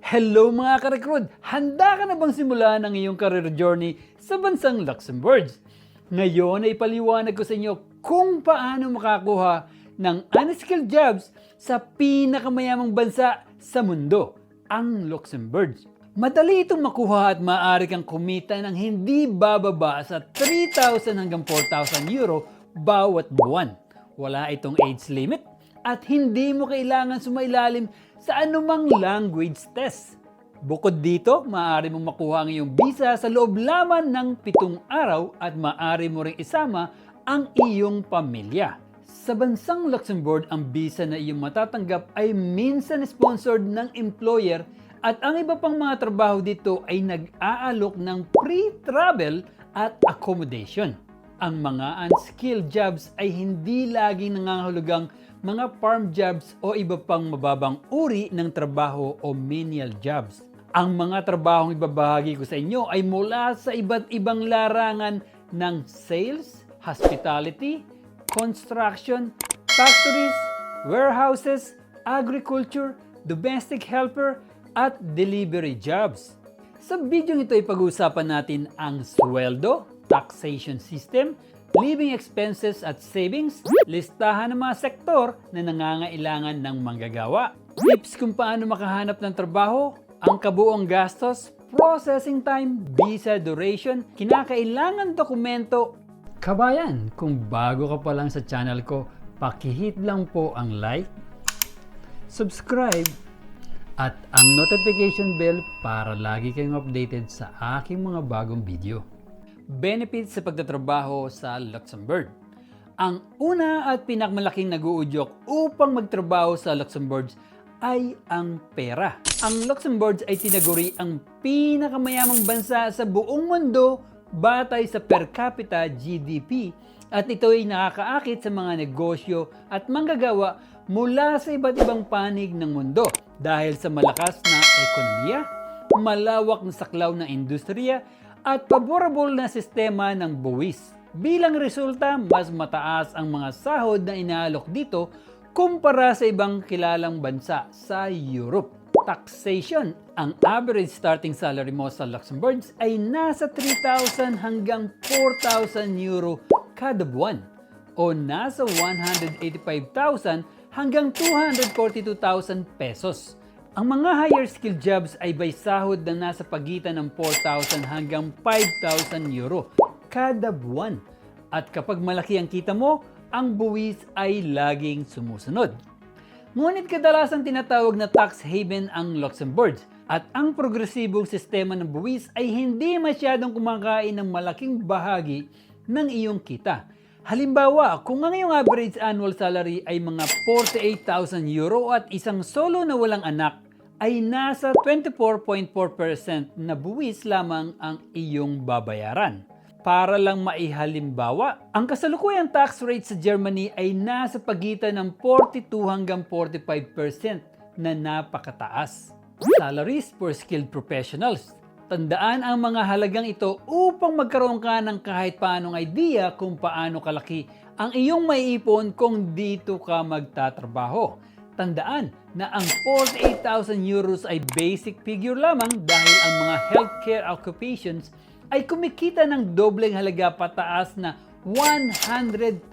Hello mga ka-recruit! Handa ka na bang simulan ang iyong career journey sa bansang Luxembourg? Ngayon ay ipaliwanag ko sa inyo kung paano makakuha ng unskilled jobs sa pinakamayamang bansa sa mundo, ang Luxembourg. Madali itong makuha at maaari kang kumita ng hindi bababa sa 3,000 hanggang 4,000 euro bawat buwan. Wala itong age limit at hindi mo kailangan sumailalim sa anumang language test. Bukod dito, maaari mong makuha ang iyong visa sa loob lamang ng 7 araw at maaari mo ring isama ang iyong pamilya. Sa bansang Luxembourg, ang visa na iyong matatanggap ay minsan sponsored ng employer at ang iba pang mga trabaho dito ay nag-aalok ng free travel at accommodation. Ang mga unskilled jobs ay hindi laging nangangahulugang mga farm jobs o iba pang mababang uri ng trabaho o menial jobs. Ang mga trabahong ibabahagi ko sa inyo ay mula sa iba't ibang larangan ng sales, hospitality, construction, factories, warehouses, agriculture, domestic helper, at delivery jobs. Sa video ito ay pag-uusapan natin ang sweldo, taxation system, living expenses at savings, listahan ng mga sektor na nangangailangan ng manggagawa, tips kung paano makahanap ng trabaho, ang kabuong gastos, processing time, visa duration, kinakailangan dokumento. Kabayan, kung bago ka pa lang sa channel ko, pakihit lang po ang like, subscribe, at ang notification bell para lagi kayong updated sa aking mga bagong video. Benefits sa pagtatrabaho sa Luxembourg. Ang una at pinakamalaking nag-uudyok upang magtrabaho sa Luxembourg ay ang pera. Ang Luxembourg ay tinaguri ang pinakamayamang bansa sa buong mundo batay sa per capita GDP at ito ay nakakaakit sa mga negosyo at manggagawa mula sa iba't ibang panig ng mundo dahil sa malakas na ekonomiya, malawak na saklaw na industriya at favorable na sistema ng buwis. Bilang resulta, mas mataas ang mga sahod na inaalok dito kumpara sa ibang kilalang bansa sa Europe. Taxation. Ang average starting salary mo sa Luxembourg ay nasa 3,000 hanggang 4,000 euro kada buwan o nasa 185,000 hanggang 242,000 pesos. Ang mga higher skill jobs ay may sahod na nasa pagitan ng 4,000 hanggang 5,000 euro kada buwan. At kapag malaki ang kita mo, ang buwis ay laging sumusunod. Ngunit kadalasang tinatawag na tax haven ang Luxembourg at ang progresibong sistema ng buwis ay hindi masyadong kumakain ng malaking bahagi ng iyong kita. Halimbawa, kung ang iyong average annual salary ay mga 48,000 euro at isang solo na walang anak, ay nasa 24.4% na buwis lamang ang iyong babayaran. Para lang maihalimbawa, ang kasalukuyang tax rate sa Germany ay nasa pagitan ng 42 hanggang 45% na napakataas. Salaries for skilled professionals. Tandaan ang mga halagang ito upang magkaroon ka ng kahit paanong idea kung paano kalaki ang iyong maiipon kung dito ka magtatrabaho. Tandaan na ang 48,000 euros ay basic figure lamang dahil ang mga healthcare occupations ay kumikita ng dobleng halaga pataas na 100,000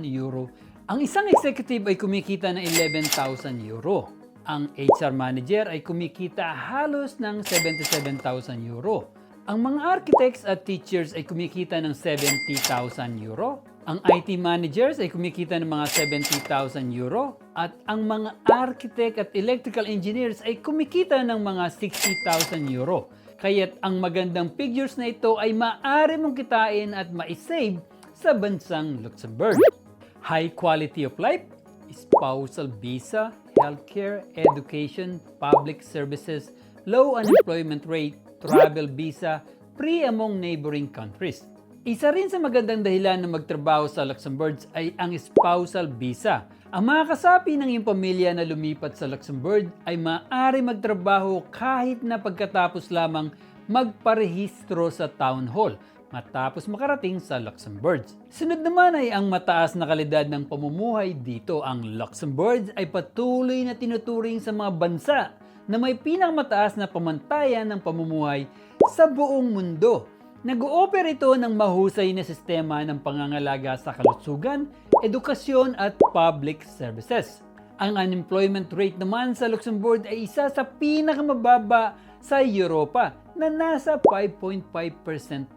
euro. Ang isang executive ay kumikita ng 11,000 euro. Ang HR manager ay kumikita halos ng 77,000 euro. Ang mga architects at teachers ay kumikita ng 70,000 euro. Ang IT managers ay kumikita ng mga 70,000 euro. At ang mga architect at electrical engineers ay kumikita ng mga 60,000 euro. Kaya't ang magandang figures na ito ay maaari mong kitain at maisave sa bansang Luxembourg. High quality of life, spousal visa, healthcare, education, public services, low unemployment rate, travel visa, free among neighboring countries. Isa rin sa magandang dahilan na magtrabaho sa Luxembourg ay ang spousal visa. Ang mga kasapi ng iyong pamilya na lumipat sa Luxembourg ay maaari magtrabaho kahit na pagkatapos lamang magparehistro sa town hall matapos makarating sa Luxembourg. Sunod naman ay ang mataas na kalidad ng pamumuhay dito. Ang Luxembourg ay patuloy na tinuturing sa mga bansa na may pinakamataas na pamantayan ng pamumuhay sa buong mundo. Nag-ooperate ito ng mahusay na sistema ng pangangalaga sa kalusugan, edukasyon at public services. Ang unemployment rate naman sa Luxembourg ay isa sa pinakamababa sa Europa na nasa 5.5%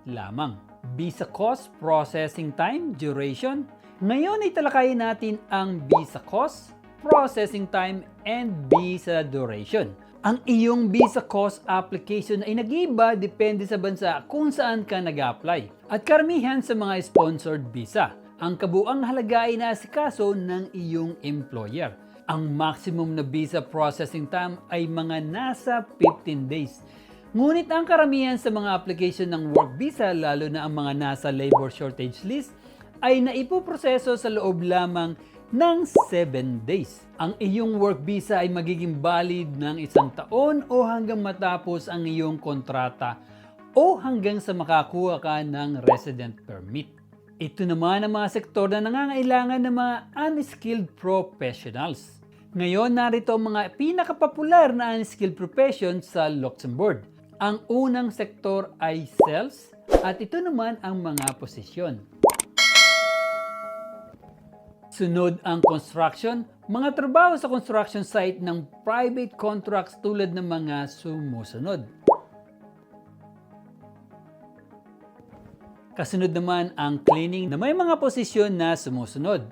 lamang. Visa cost, processing time, duration. Ngayon ay talakayin natin ang visa cost, processing time, and visa duration. Ang iyong visa cost application ay nag-iba depende sa bansa kung saan ka nag-apply. At karamihan sa mga sponsored visa, ang kabuang halaga ay naasikaso ng iyong employer. Ang maximum na visa processing time ay mga nasa 15 days. Ngunit ang karamihan sa mga application ng work visa, lalo na ang mga nasa labor shortage list, ay naipoproseso sa loob lamang ng 7 days. Ang iyong work visa ay magiging valid ng 1 taon o hanggang matapos ang iyong kontrata o hanggang sa makakuha ka ng resident permit. Ito naman ang mga sektor na nangangailangan ng mga unskilled professionals. Ngayon, narito ang mga pinakapopular na unskilled professions sa Luxembourg. Ang unang sektor ay sales at ito naman ang mga posisyon. Sunod ang construction, mga trabaho sa construction site ng private contracts tulad ng mga sumusunod. Kasunod naman ang cleaning na may mga posisyon na sumusunod.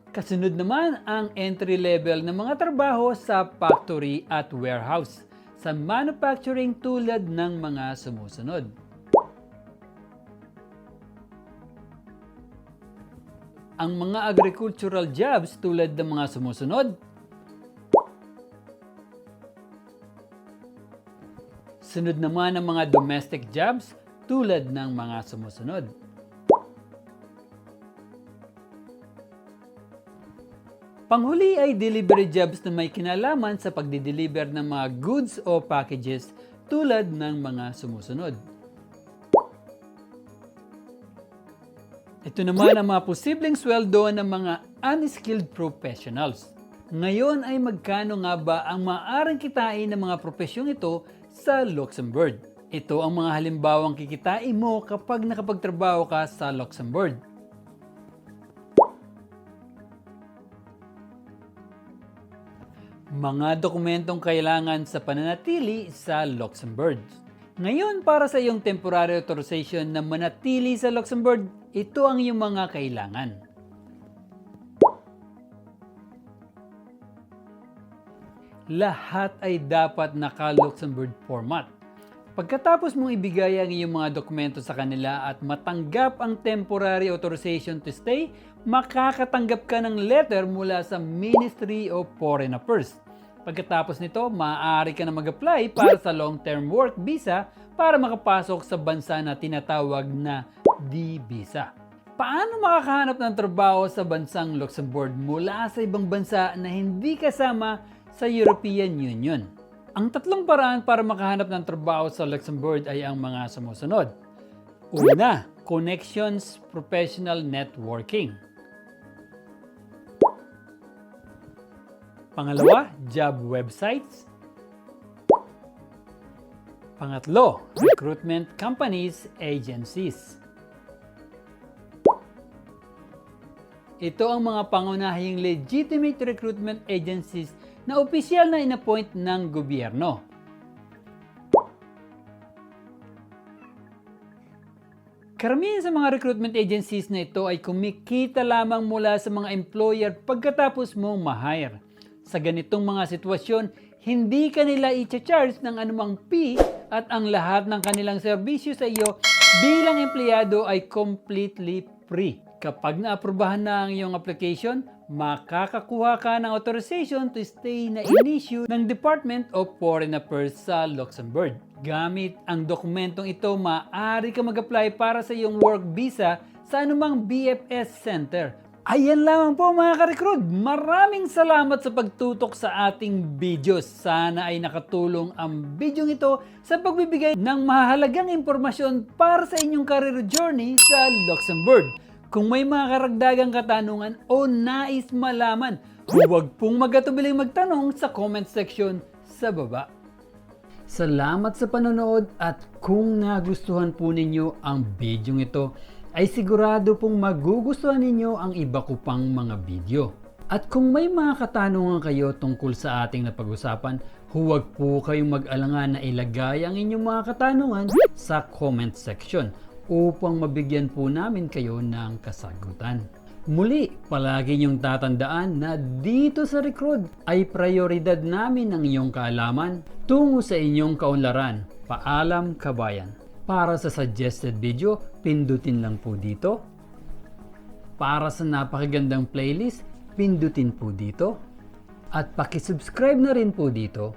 Kasunod naman ang entry level ng mga trabaho sa factory at warehouse, sa manufacturing tulad ng mga sumusunod. Ang mga agricultural jobs tulad ng mga sumusunod. Sunod naman ang mga domestic jobs tulad ng mga sumusunod. Panghuli ay delivery jobs na may kinalaman sa pagdi-deliver ng mga goods o packages tulad ng mga sumusunod. Ito naman ang mga posibleng sweldo ng mga unskilled professionals. Ngayon ay magkano nga ba ang maaaring kitain ng mga profesyong ito sa Luxembourg? Ito ang mga halimbawang kikitain mo kapag nakapagtrabaho ka sa Luxembourg. Mga dokumentong kailangan sa pananatili sa Luxembourg. Ngayon, para sa iyong temporary authorization na manatili sa Luxembourg, ito ang iyong mga kailangan. Lahat ay dapat naka-Luxembourg format. Pagkatapos mong ibigay ang iyong mga dokumento sa kanila at matanggap ang temporary authorization to stay, makakatanggap ka ng letter mula sa Ministry of Foreign Affairs. Pagkatapos nito, maaari ka na mag-apply para sa long-term work visa para makapasok sa bansa na tinatawag na D-visa. Paano makakahanap ng trabaho sa bansang Luxembourg mula sa ibang bansa na hindi kasama sa European Union? Ang tatlong paraan para makahanap ng trabaho sa Luxembourg ay ang mga sumusunod. Una, connections, professional networking. Pangalawa, job websites. Pangatlo, recruitment companies, agencies. Ito ang mga pangunahing legitimate recruitment agencies na opisyal na inappoint ng gobyerno. Karamihan sa mga recruitment agencies na ito ay kumikita lamang mula sa mga employer pagkatapos mong ma-hire. Sa ganitong mga sitwasyon, hindi ka nila i-charge ng anumang fee at ang lahat ng kanilang serbisyo sa iyo bilang empleyado ay completely free. Kapag naaprubahan na ang iyong application, makakakuha ka ng authorization to stay na in-issue ng Department of Foreign Affairs sa Luxembourg. Gamit ang dokumentong ito, maaari ka mag-apply para sa iyong work visa sa anumang BFS Center. Ayan lamang po mga ka-recruit. Maraming salamat sa pagtutok sa ating videos. Sana ay nakatulong ang video ito sa pagbibigay ng mahalagang impormasyon para sa inyong career journey sa Luxembourg. kung may mga karagdagang katanungan o nais malaman, huwag pong magatubiling magtanong sa comment section sa baba. Salamat sa panonood at kung nagustuhan po ninyo ang video ito, ay sigurado pong magugustuhan ninyo ang iba ko pang mga video. At kung may mga katanungan kayo tungkol sa ating napag-usapan, huwag po kayong mag-alangan na ilagay ang inyong mga katanungan sa comment section upang mabigyan po namin kayo ng kasagutan. Muli, palagi niyong tatandaan na dito sa Recruit ay prioridad namin ang iyong kaalaman tungo sa inyong kaunlaran. Paalam kabayan! Para sa suggested video, pindutin lang po dito. Para sa napakagandang playlist, pindutin po dito. At pakisubscribe na rin po dito